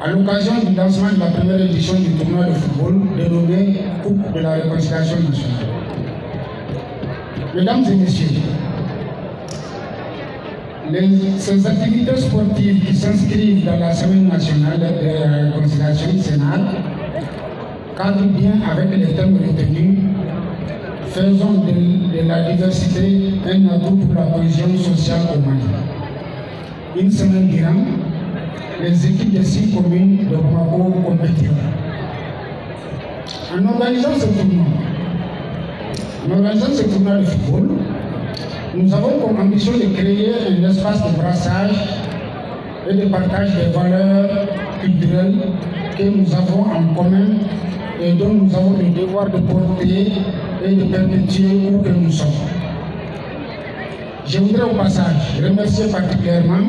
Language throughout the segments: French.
à l'occasion du lancement de la première édition du tournoi de football dénommé Coupe de la Réconciliation nationale. Mesdames et messieurs, ces activités sportives qui s'inscrivent dans la Semaine nationale de la réconciliation sénat cadrent bien avec les thèmes retenus. Faisons de la diversité un atout pour la cohésion sociale au Mali. Une semaine durant, les équipes des 6 communes de Bamako compétiront. En organisant ce tournoi de football, nous avons comme ambition de créer un espace de brassage et de partage des valeurs culturelles que nous avons en commun et dont nous avons le devoir de porter et de perpétuer où que nous sommes. Je voudrais au passage remercier particulièrement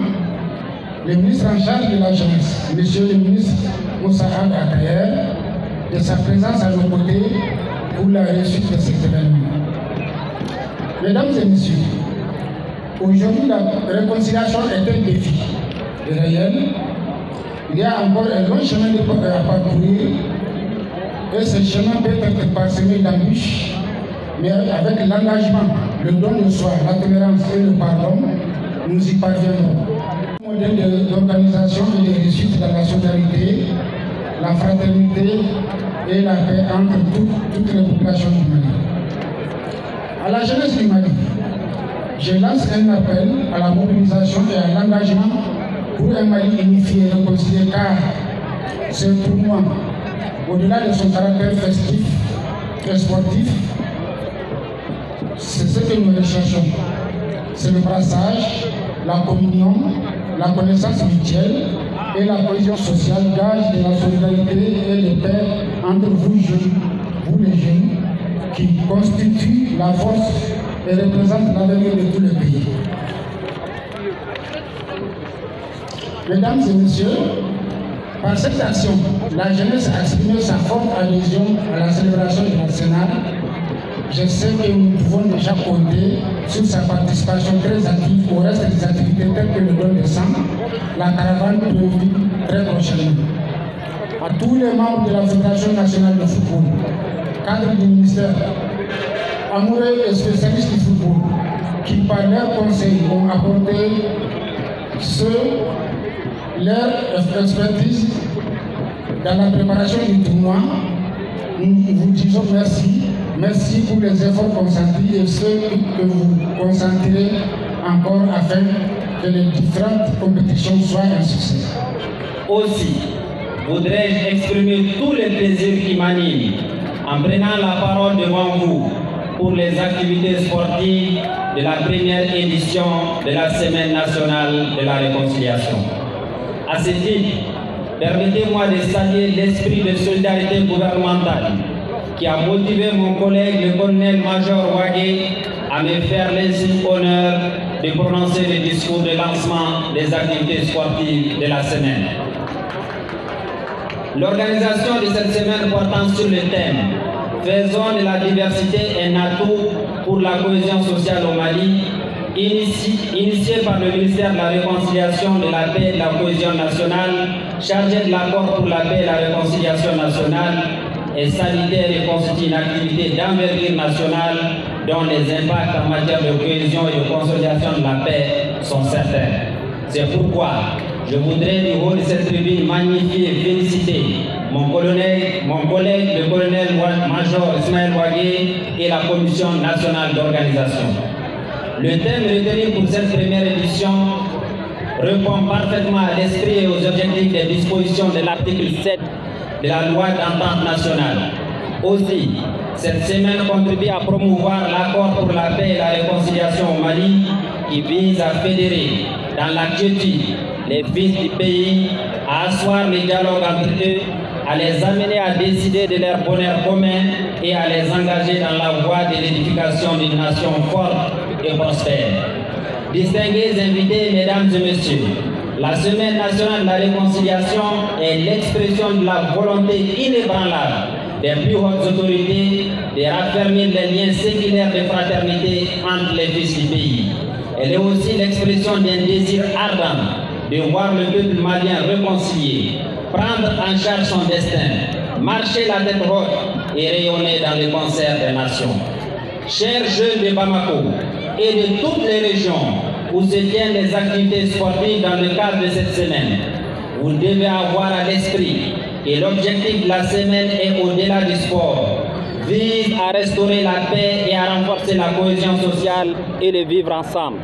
le ministre en charge de la jeunesse, monsieur le ministre Moussa Akayer, de sa présence à nos côtés pour la réussite de cet événement. Mesdames et messieurs, aujourd'hui la réconciliation est un défi réel. Il y a encore un long chemin à parcourir et ce chemin peut être parsemé d'embûches, mais avec l'engagement, le don de soi, la tolérance et le pardon, nous y parviendrons. Un modèle d'organisation et de réussite dans la solidarité, la fraternité et la paix entre toutes les populations du Mali. À la jeunesse du Mali, je lance un appel à la mobilisation et à l'engagement pour un Mali unifié et réconcilié, car ce tournoi, au-delà de son caractère festif et sportif, c'est ce que nous recherchons. C'est le brassage, la communion, la connaissance mutuelle et la cohésion sociale, gage de la solidarité et de paix entre vous jeunes, vous les jeunes, qui constituent la force et représentent l'avenir de tout le pays. Mesdames et messieurs, par cette action, la jeunesse a exprimé sa forte adhésion à la célébration de la Sénat. Je sais que nous pouvons déjà compter sur sa participation très active au reste des activités telles que le don de sang, la caravane prévue très prochainement. À tous les membres de la Fédération nationale de football, cadres du ministère, amoureux et spécialistes du football, qui par leurs conseils ont apporté leur expertise dans la préparation du tournoi, nous vous disons merci. Merci pour les efforts consentis et ceux que vous consentirez encore afin que les différentes compétitions soient un succès. Aussi, voudrais-je exprimer tous les plaisirs qui m'animent en prenant la parole devant vous pour les activités sportives de la première édition de la Semaine nationale de la réconciliation. À ce titre, permettez-moi de saluer l'esprit de solidarité gouvernementale qui a motivé mon collègue le colonel-major Wagé à me faire l'insigne honneur de prononcer le discours de lancement des activités sportives de la semaine. L'organisation de cette semaine portant sur le thème « Faisons de la diversité un atout pour la cohésion sociale au Mali » initiée par le ministère de la Réconciliation, de la Paix et de la Cohésion nationale, chargé de l'accord pour la paix et la réconciliation nationale, est salutaire et constitue une activité d'envergure nationale dont les impacts en matière de cohésion et de consolidation de la paix sont certains. C'est pourquoi je voudrais du haut de cette tribune magnifier et féliciter mon collègue, le colonel-major Ismaël Wagé et la Commission nationale d'organisation. Le thème retenu pour cette première édition répond parfaitement à l'esprit et aux objectifs des dispositions de l'article 7 de la loi d'entente nationale. Aussi, cette semaine contribue à promouvoir l'accord pour la paix et la réconciliation au Mali qui vise à fédérer dans la quiétude les fils du pays, à asseoir le dialogue entre eux, à les amener à décider de leur bonheur commun et à les engager dans la voie de l'édification d'une nation forte et prospère. Distingués invités, mesdames et messieurs, la Semaine nationale de la réconciliation est l'expression de la volonté inébranlable des plus hautes autorités de raffermir les liens séculaires de fraternité entre les fils du pays. Elle est aussi l'expression d'un désir ardent de voir le peuple malien réconcilié prendre en charge son destin, marcher la tête haute et rayonner dans le concert des nations. Chers jeunes de Bamako et de toutes les régions où se tiennent les activités sportives dans le cadre de cette semaine, vous devez avoir à l'esprit que l'objectif de la semaine est au-delà du sport, vise à restaurer la paix et à renforcer la cohésion sociale et le vivre ensemble.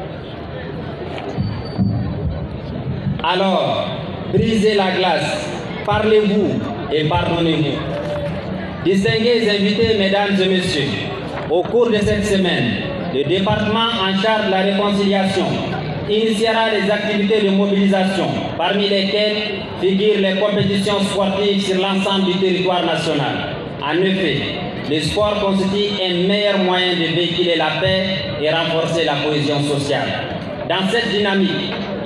Alors, brisez la glace, parlez-vous et pardonnez-vous. Distingués invités, mesdames et messieurs, au cours de cette semaine, le département en charge de la réconciliation initiera les activités de mobilisation, parmi lesquelles figurent les compétitions sportives sur l'ensemble du territoire national. En effet, le sport constitue un meilleur moyen de véhiculer la paix et renforcer la cohésion sociale. Dans cette dynamique,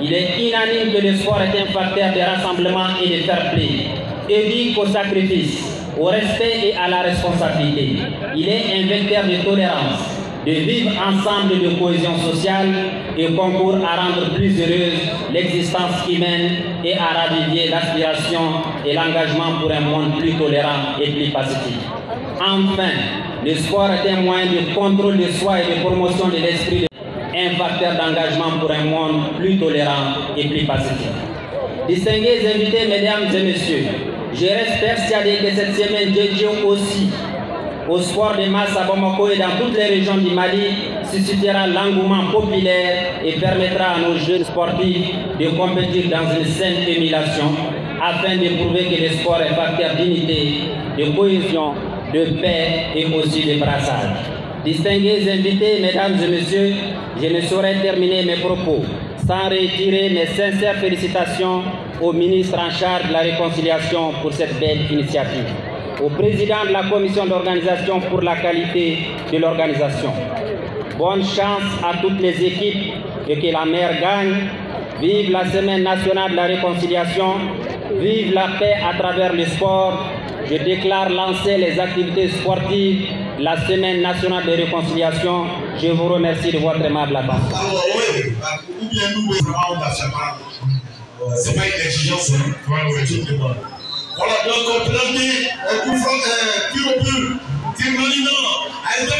il est unanime que le sport est un facteur de rassemblement et de fair play, éduque au sacrifice, au respect et à la responsabilité. Il est un vecteur de tolérance, de vivre ensemble et de cohésion sociale et concourt à rendre plus heureuse l'existence humaine et à raviver l'aspiration et l'engagement pour un monde plus tolérant et plus pacifique. Enfin, le sport est un moyen de contrôle de soi et de promotion de l'esprit, un facteur d'engagement pour un monde plus tolérant et plus pacifique. Distingués invités, mesdames et messieurs, je reste persuadé que cette semaine dédiée aussi au sport de masse à Bamako et dans toutes les régions du Mali suscitera l'engouement populaire et permettra à nos jeunes sportifs de compétir dans une saine émulation afin de prouver que le sport est facteur d'unité, de cohésion, de paix et aussi de brassage. Distingués invités, mesdames et messieurs, je ne saurais terminer mes propos sans retirer mes sincères félicitations au ministre en charge de la réconciliation pour cette belle initiative, au président de la commission d'organisation pour la qualité de l'organisation. Bonne chance à toutes les équipes et que la mer gagne. Vive la semaine nationale de la réconciliation, vive la paix à travers le sport. Je déclare lancer les activités sportives de la semaine nationale de réconciliation. Je vous remercie de votre aimable attention. C'est pas une exigence, c'est une demande. Voilà, donc on peut dire, pur au pur, Tim Malina, elle est de